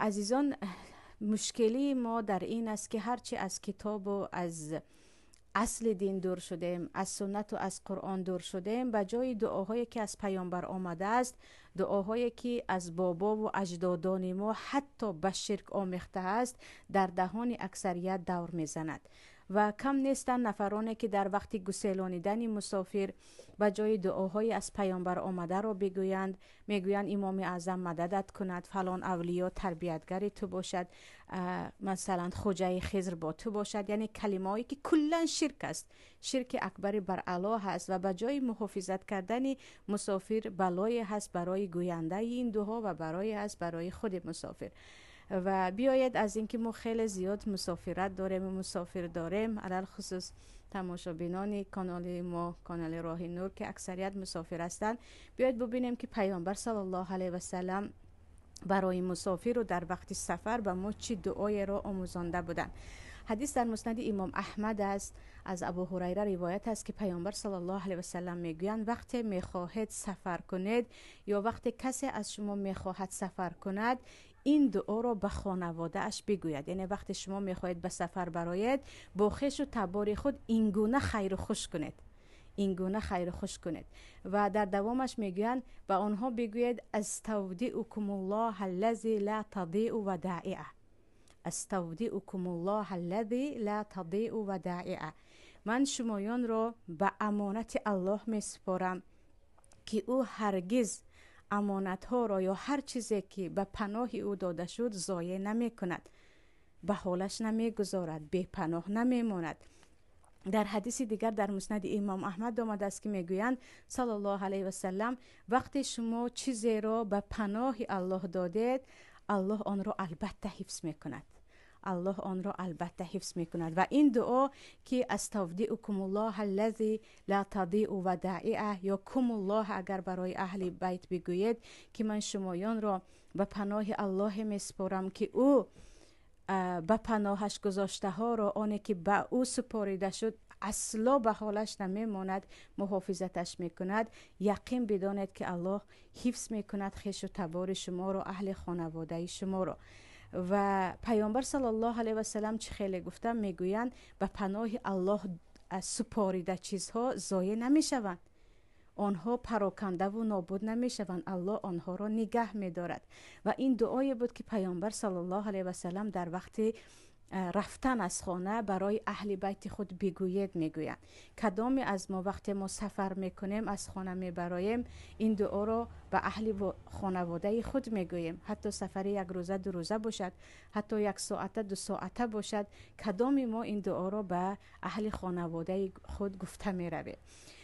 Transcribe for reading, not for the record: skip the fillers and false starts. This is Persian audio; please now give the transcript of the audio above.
عزیزان، مشکلی ما در این است که هرچی از کتاب و از اصل دین دور شدیم، از سنت و از قرآن دور شدیم، به جای دعاهایی که از پیامبر آمده است، دعاهایی که از بابا و اجدادان ما حتی به شرک آمیخته است، در دهان اکثریت دور میزند. و کم نیستند نفرانی که در وقت گسیلانیدن مسافر به جای دعاهای از پیامبر آمده را بگویند، میگویند امام اعظم مددت کند، فلان اولیا تربیتگر تو باشد، مثلا خوجه خضر با تو باشد. یعنی کلمه‌ای که کلا شرک است، شرک اکبر بر الله است و به جای محافظت کردن مسافر بلای هست برای گوینده این دعا و برای خود مسافر. و بیاید از اینکه ما خیلی زیاد مسافرت داریم و مسافر داریم، علل خصوص تماشابینان کانال ما، کانال راه نور که اکثریت مسافر هستند، بیاید ببینیم که پیامبر صلی الله علیه و سلم برای مسافر و در وقت سفر به ما چی دعای را آموزانده بودند. حدیث در مسند امام احمد است، از ابو هریره روایت است که پیامبر صلی الله علیه و سلم میگویند وقتی میخواهید سفر کنید یا وقتی کسی از شما میخواهد سفر کند، این دعا را به خانواده اش بگوید. یعنی وقتی شما میخواهید به سفر برایید، با خویش و تبار خود این گونه خیر و خوش کنید، این گونه خیر خوش کنید. و در دوامش میگویند به آنها بگوید استودعکم الله الذی لا تضیع ودائعه، استودعکم الله الذی لا تضیع ودائعه، من شمایان را به امانت الله میسپارم که او هرگز امانت ها را یا هر چیزی که به پناه او داده شد ضایع نمی کند، به حالش نمی گذارد، بی پناه نمی ماند. در حدیث دیگر در مسند امام احمد آمده است که میگویند صلی الله علیه و سلم وقتی شما چیزی را به پناه الله دادید، الله آن را البته حفظ میکند، الله آن را البته حفظ میکند. و این دعا که استودعکم الله الذی لا تضیع ودائعه یا کم الله، اگر برای اهل بیت بگویید که من شمایان را به پناه الله میسپارم که او به پناهش گذاشته ها را، آنی که به او سپاریده شد اصلا به حالش نمیماند، محافظتش میکند، یقین بدانید که الله حفظ میکند خویش و تبار شما را، اهل خانواده شما را. و پیامبر صلی الله علیه و سلم چه خیلی گفتم، میگویند به پناه الله سپاریده چیزها ضایع نمیشوند، آنها پراکنده و نابود نمیشوند، الله آنها را نگه میدارد. و این دعایی بود که پیامبر صلی الله علیه و سلم در وقت رفتن از خانه برای اهل بیت خود بگوید میگویند. کدام از ما وقتی ما سفر میکنیم از خانه میبرایم این دعا را به اهل خانواده خود میگوییم، حتی سفر یک روزه دو روزه باشد، حتی یک ساعته دو ساعته باشد، کدام ما این دعا را به اهل خانواده خود گفته میرویم.